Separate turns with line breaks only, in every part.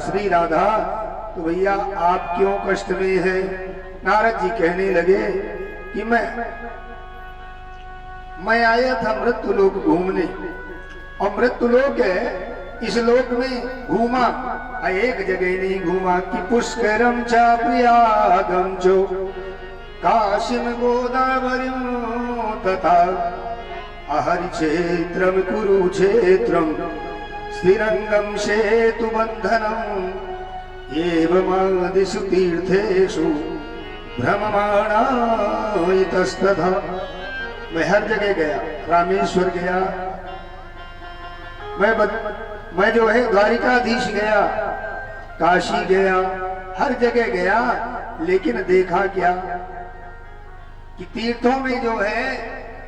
श्री राधा, तो भैया आप क्यों कष्ट में हैं? नारद जी कहने लगे कि मैं आया था मृत्युलोक घूमने, और मृत्युलोक है, इस लोक में घूमा, एक जगह नहीं घूमा कि पुष्करम चा प्रयागम जो काशीम गोदावरीम तथा अहरि क्षेत्रम कुरुक्षेत्रम स्थिरंगम सेतु बंधनम एवमादिषु तीर्थेषु भ्रममाणा इतस्तथा। मैं हर जगह गया, रामेश्वर गया, मैं जो है द्वारिकाधीश गया, काशी गया, हर जगह गया, लेकिन देखा क्या कि तीर्थों में जो है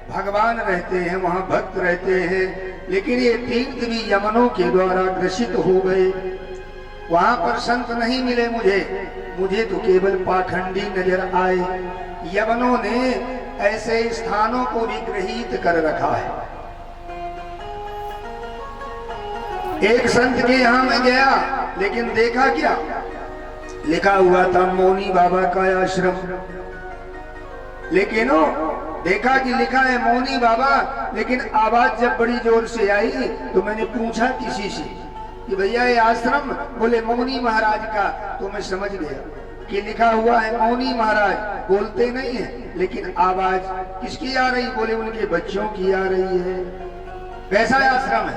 भगवान रहते हैं, वहां भक्त रहते हैं, लेकिन ये तीर्थ भी यमनों के द्वारा ग्रसित हो गए। वहां पर संत नहीं मिले मुझे तो केवल पाखंडी नजर आए। यमनों ने ऐसे स्थानों को भी गृहीत कर रखा है। एक संत के यहां मैं गया, लेकिन देखा क्या, लिखा हुआ था मौनी बाबा का आश्रम, लेकिन देखा कि लिखा है मौनी बाबा, लेकिन आवाज जब बड़ी जोर से आई तो मैंने पूछा किसी से कि भैया ये आश्रम, बोले मौनी महाराज का। तो मैं समझ गया कि लिखा हुआ है मौनी महाराज, बोलते नहीं है, लेकिन आवाज किसकी आ रही? बोले उनके बच्चों की आ रही है। कैसा आश्रम है?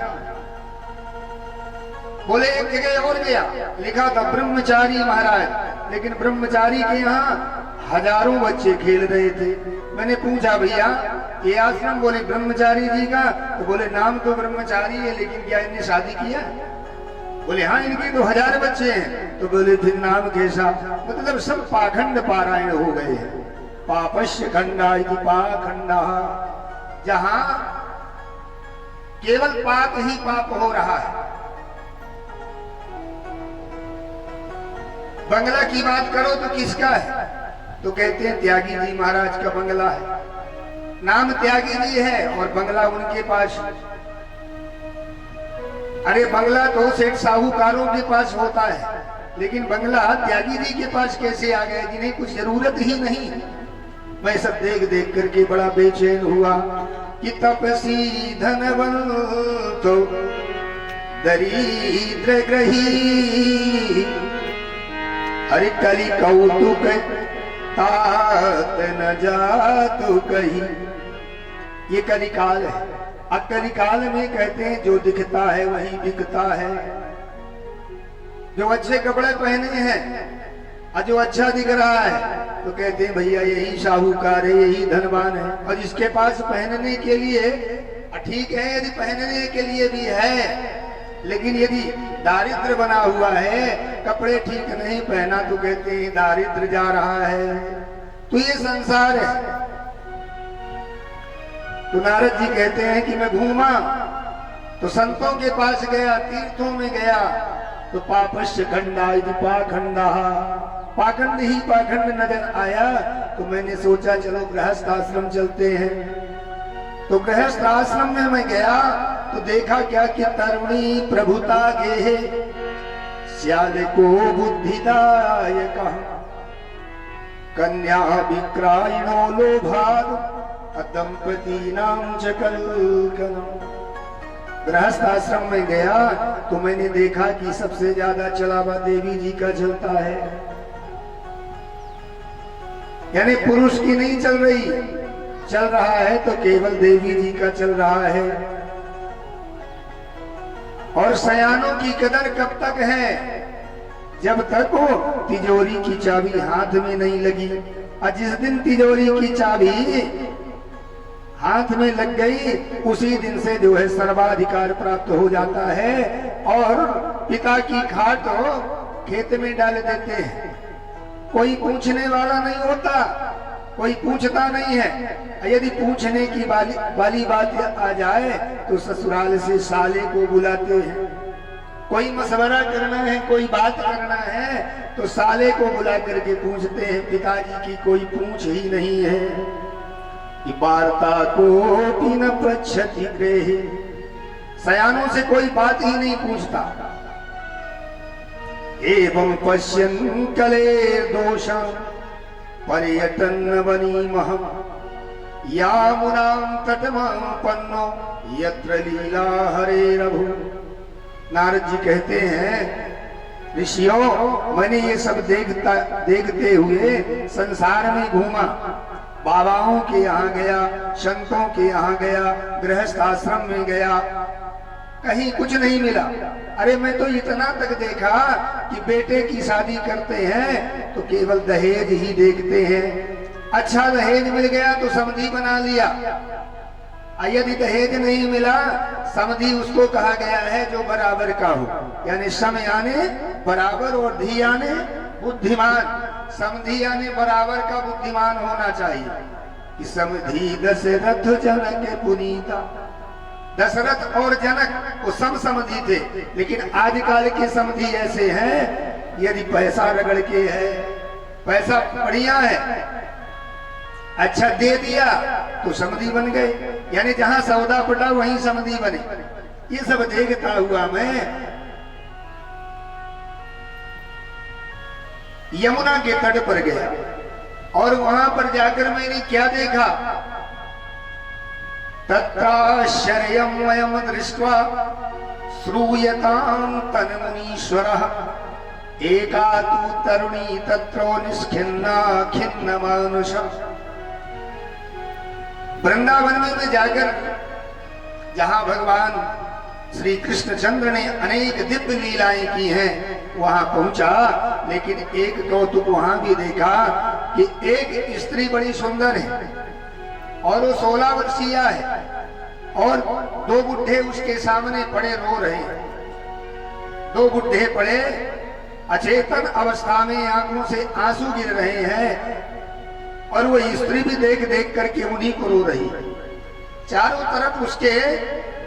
बोले एक जगह और गया, लिखा था ब्रह्मचारी महाराज, लेकिन ब्रह्मचारी के यहाँ हजारों बच्चे खेल रहे थे। मैंने पूछा भैया ये आश्रम, बोले ब्रह्मचारी जी का। तो बोले नाम तो ब्रह्मचारी है, लेकिन क्या इनने शादी किया? बोले हाँ इनके तो 1000 बच्चे हैं। तो बोले फिर नाम कैसा? मतलब सब पाखंड पारायण हो गए हैं। पापस्य खंडा इति पाखंडा, जहां केवल पाप ही पाप हो रहा है। बंगला की बात करो तो किसका है? तो कहते हैं त्यागी जी महाराज का बंगला है। नाम त्यागी जी है और बंगला उनके पास। अरे बंगला तो सेठ साहूकारों के पास होता है, लेकिन बंगला त्यागी जी के पास कैसे आ गया, जिन्हें कुछ जरूरत ही नहीं। मैं सब देख देख करके बड़ा बेचैन हुआ कि तपसी धनवंतो दरिद्र ग्रही, अरे कली कौतुक तात न जातु कही। ये कलिकाल है। अब कलिकाल में कहते हैं जो दिखता है वही बिकता है। जो अच्छे कपड़े पहने हैं और जो अच्छा दिख रहा है तो कहते हैं भैया यही साहूकार है, यही धनवान है। और जिसके पास पहनने के लिए ठीक है, यदि पहनने के लिए भी है, लेकिन यदि दारिद्र बना हुआ है, कपड़े ठीक नहीं पहना, तो कहते हैं दारिद्र जा रहा है। तो ये संसार है। तो नारद जी कहते हैं कि मैं घूमा तो संतों के पास गया, तीर्थों में गया, तो पापस्य खंडा इति पाखंडा, पाखंड ही पाखंड नजर आया। तो मैंने सोचा चलो गृहस्थ आश्रम चलते हैं। तो गृहस्थ आश्रम में मैं गया तो देखा क्या कि तरुणी प्रभुता गे श्याल को बुद्धिदायक, कन्या विक्रायणो लोभाद दंपति नाम च कलकलम। गृहस्थ आश्रम में गया तो मैंने देखा कि सबसे ज्यादा चलावा देवी जी का चलता है, यानी पुरुष की नहीं चल रही, चल रहा है तो केवल देवी जी का चल रहा है। और सयानों की कदर कब तक है? जब तक वो तिजोरी की चाबी हाथ में नहीं लगी। और जिस दिन तिजोरी की चाबी हाथ में लग गई, उसी दिन से जो है सर्वाधिकार प्राप्त हो जाता है और पिता की खाट खेत में डाल देते हैं। कोई पूछने वाला नहीं होता, कोई पूछता नहीं है। यदि पूछने की वाली बात आ जाए तो ससुराल से साले को बुलाते हैं। कोई मशवरा करना है, कोई बात करना है तो साले को बुला करके पूछते हैं। पिताजी की कोई पूछ ही नहीं है। वार्ता को न पृच्छति गृहे, सयानों से कोई बात ही नहीं पूछता। एवं पश्यन् कले दोषा पर्यटन वनीमहम् यामुनां तटमां पन्नो यत्र लीला हरेरभु। नारद जी कहते हैं ऋषियों, मैंने ये सब देखते हुए संसार में घूमा, बाबाओं के यहाँ गया, संतों के यहाँ गया, गृहस्थ आश्रम में गया, कहीं कुछ नहीं मिला। अरे मैं तो इतना तक देखा कि बेटे की शादी करते हैं तो केवल दहेज ही देखते हैं। अच्छा दहेज मिल गया तो समधी बना लिया, यदि दहेज नहीं मिला समधी उसको कहा गया है जो बराबर का हो, यानी सम यानी बराबर और धी यानी बुद्धिमान। समधी यानी बराबर का बुद्धिमान होना चाहिए। कि समधी दशरथ जनक पुनीता, दशरथ और जनक वो सब समधी थे, लेकिन आजकल के समधी ऐसे हैं यदि पैसा रगड़ के है, पैसा बढ़िया है, अच्छा दे दिया तो समधी बन गए, यानी जहां सौदा पटा वहीं समधी बने। ये सब देखता हुआ मैं यमुना के तट पर गया और वहां पर जाकर मैंने क्या देखा, तत्राश्चर्यं वयं दृष्ट्वा श्रूयतां तन्मुनीश्वरः एका तु तरुणी तत्रो निष्खिन्ना खिन्न मानुषम्। वृंदावन में जाकर जहां भगवान श्री कृष्णचंद्र ने अनेक दिव्य लीलाएं की हैं वहां पहुंचा, लेकिन एक कौतुक वहां भी देखा कि एक स्त्री बड़ी सुंदर है और वो 16 वर्षीय है और दो बुढ़े उसके सामने पड़े रो रहे हैं। दो बुढ़े पड़े अचेतन अवस्था में आंखों से आंसू गिर रहे हैं और वो स्त्री भी देख देख करके उन्हीं को रो रही है। चारों तरफ उसके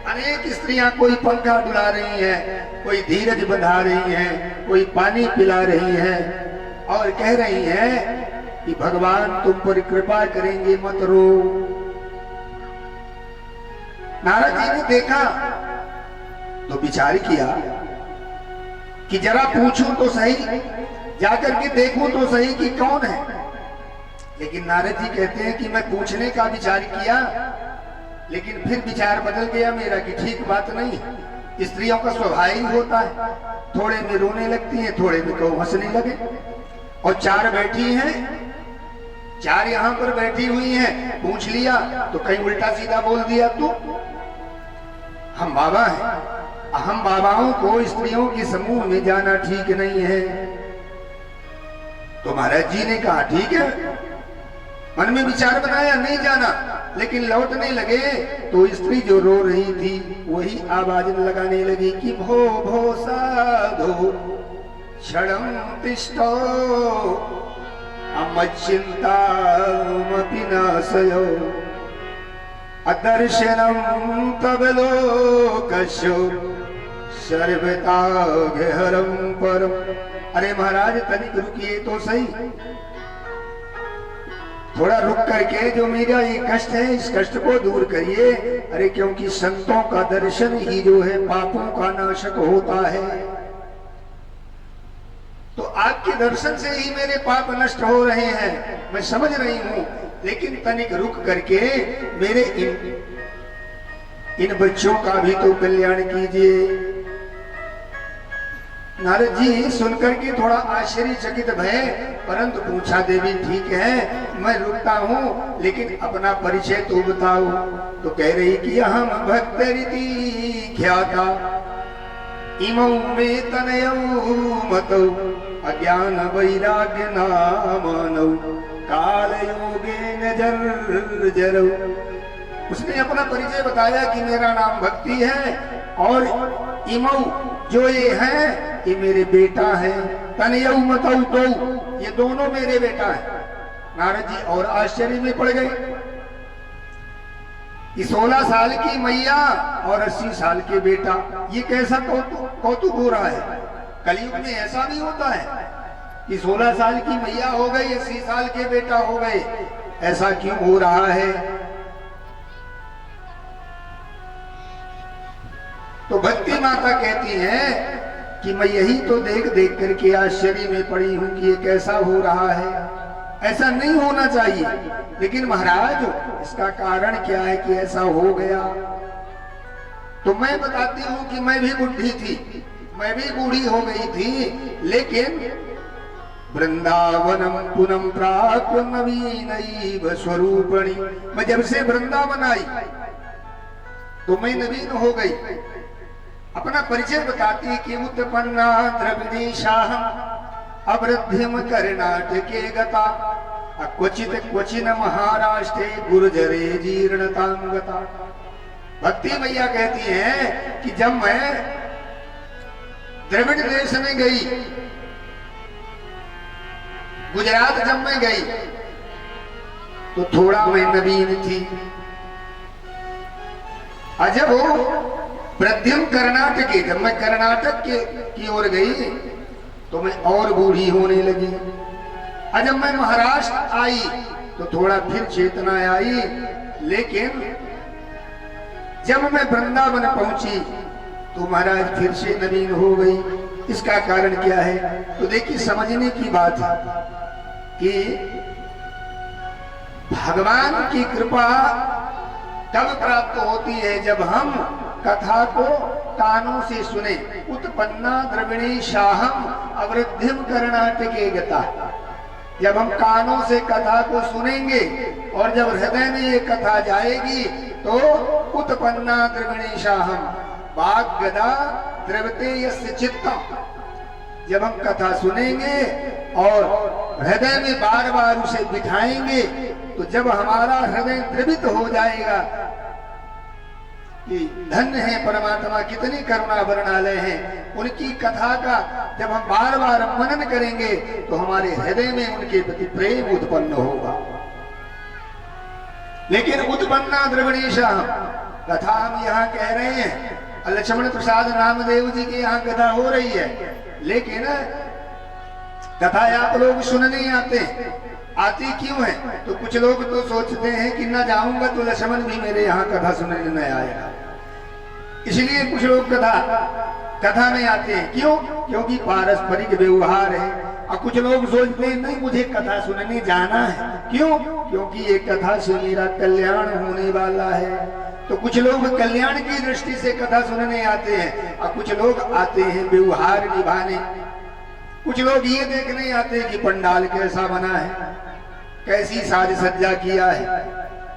अनेक स्त्रियां, कोई पंखा डुला रही हैं, कोई धीरज बंधा रही हैं, कोई पानी पिला रही हैं और कह रही हैं कि भगवान तुम पर कृपा करेंगे, मत रो। नारद जी ने देखा तो विचार किया कि जरा पूछूं तो सही, जाकर के देखूं तो सही कि कौन है। लेकिन नारद जी कहते हैं कि मैं पूछने का विचार किया, लेकिन फिर विचार बदल गया मेरा कि ठीक बात नहीं है। स्त्रियों का स्वभाव ही होता है, थोड़े में रोने लगती हैं, थोड़े में कहो हंसने लगे। और चार बैठी हैं, चार यहाँ पर बैठी हुई हैं, पूछ लिया तो कहीं उल्टा सीधा बोल दिया तो हम बाबा हैं। हम बाबाओं को स्त्रियों के समूह में जाना ठीक नहीं है। तो महाराज जी ने कहा ठीक है, मन में विचार बनाया नहीं जाना, लेकिन लौटने लगे तो स्त्री जो रो रही थी वही आवाज लगाने लगी कि भो भो साधो क्षणं तिष्ठो अमच्चिन्तामपि नाशयो अदर्शनं तव लोकस्य सर्वतागहरं परम। अरे महाराज तनिक रुकिए तो सही, थोड़ा रुक करके जो मेरा ये कष्ट है इस कष्ट को दूर करिए। अरे क्योंकि संतों का दर्शन ही जो है पापों का नाशक होता है, तो आपके दर्शन से ही मेरे पाप नष्ट हो रहे हैं, मैं समझ रही हूं, लेकिन तनिक रुक करके मेरे इन बच्चों का भी तो कल्याण कीजिए। नारद जी सुनकर के थोड़ा आश्चर्यचकित भये, परंतु पूछा देवी ठीक है मैं रुकता हूँ, लेकिन अपना परिचय तो बताओ। तो कह रही कि हम भक्त रीति ख्याता इमौ में तनयौ मतौ अज्ञान वैराग्य नामानौ काल योगेन जर्जरौ। उसने अपना परिचय बताया कि मेरा नाम भक्ति है और इमौ जो ये है ये मेरे बेटा है, तनयौ मतौ दो ये दोनों मेरे बेटा है। नारद जी और आश्चर्य में पड़ गए कि 16 साल की मैया और 80 साल के बेटा, ये कैसा कौतुक हो रहा है। कलयुग में ऐसा भी होता है कि 16 साल की मैया हो गई, 80 साल के बेटा हो गए, ऐसा क्यों हो रहा है। तो भक्ति माता कहती है कि मैं यही तो देख देख करके आश्चर्य में पड़ी हूं कि ये कैसा हो रहा है, ऐसा नहीं होना चाहिए। लेकिन महाराज इसका कारण क्या है कि ऐसा हो गया? तो मैं बताती हूं कि मैं भी बुढ़ी थी, मैं भी बूढ़ी हो गई थी, लेकिन वृंदावनम पुनम प्राप्त नवीनैव स्वरूपणी, मैं जब से वृंदावन आई तो मैं नवीन हो गई। अपना परिचय बताती है कि उत्पन्ना द्रविणीशाहम अवृद्धिम कर्णाटके गता क्वचित क्वचिन महाराष्ट्रे गुर्जरे जीर्णतां गता। भक्ति मैया कहती हैं कि जब मैं द्रविड़ देश में गई, गुजरात जब मैं गई तो थोड़ा मैं नवीन थी। जब वो वृद्धिम कर्नाटक, जब मैं कर्नाटक की ओर गई तो मैं और बूढ़ी होने लगी। जब मैं महाराष्ट्र आई तो थोड़ा फिर चेतना आई, लेकिन जब मैं वृंदावन पहुंची तो महाराज फिर से नवीन हो गई। इसका कारण क्या है? तो देखिए समझने की बात है कि भगवान की कृपा तब प्राप्त होती है जब हम कथा को कानों से सुने। उत्पन्ना द्रविणी शाहम अवृद्धिम कर्णाटके गता, जब हम कानों से कथा को सुनेंगे और जब हृदय में ये कथा जाएगी तो उत्पन्ना द्रविणी शाहम वाग गदा द्रवते यस्य चित्तम, जब हम कथा सुनेंगे और हृदय में बार बार उसे बिठाएंगे तो जब हमारा हृदय द्रवित हो जाएगा कि धन्य है परमात्मा, कितनी करुणा वर्णालय है, उनकी कथा का जब हम बार बार मनन करेंगे तो हमारे हृदय में उनके प्रति प्रेम उत्पन्न होगा। लेकिन उत्पन्ना द्रविणीशा कथा हम यहाँ कह रहे हैं, लक्ष्मण प्रसाद नामदेव जी की यहाँ कथा हो रही है, लेकिन कथा आप लोग सुनने आते हैं। आती क्यों है? तो कुछ लोग तो सोचते हैं कि ना जाऊंगा तो लक्ष्मण भी मेरे यहाँ कथा सुनने न आएगा, इसलिए कुछ लोग कथा में आते हैं। क्यों? क्योंकि पारस्परिक व्यवहार है। और कुछ लोग सोचते हैं नहीं मुझे कथा सुनने जाना है। क्यों? क्योंकि ये कथा से मेरा कल्याण होने वाला है। तो कुछ लोग कल्याण की दृष्टि से कथा सुनने आते हैं और कुछ लोग आते हैं व्यवहार निभाने। कुछ लोग ये देखने आते हैं कि पंडाल कैसा बना है, कैसी साज सज्जा किया है।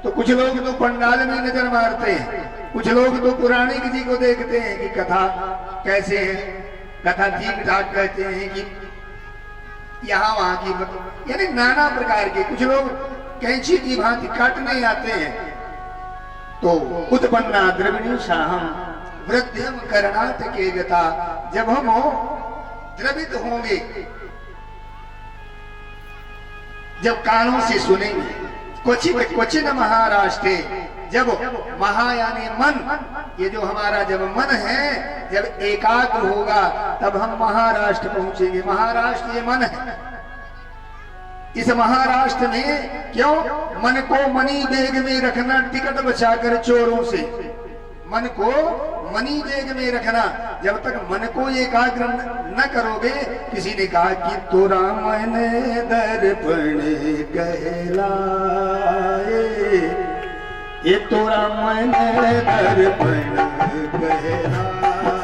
तो कुछ लोग तो पंडाल में नजर मारते हैं, कुछ लोग तो पुराणिक जी को देखते हैं कि कथा कैसे है, कथा ठीक ठाक कहते हैं कि यहाँ वहां की, यानी नाना प्रकार के। कुछ लोग कैंची की भांति काटने आते हैं। तो उत्पन्ना द्रविणी शाहम वृद्धिम कर्णाटके गता, जब हम द्रवित होंगे, जब कानों से सुनेंगे, क्वचित क्वचिन महाराष्ट्र, जब महा यानी मन, ये जो हमारा जब मन है जब एकाग्र होगा तब हम महाराष्ट्र पहुंचेंगे। महाराष्ट्र ये मन है। इस महाराष्ट्र में क्यों? मन को मनी बेग में रखना, टिकट बचाकर चोरों से। मन को मनी बेग में रखना। जब तक मन को एकाग्र न करोगे, किसी ने कहा कि तोरा मन दर्पण कहलाए, ये तोरा मन दर्पण कहलाए।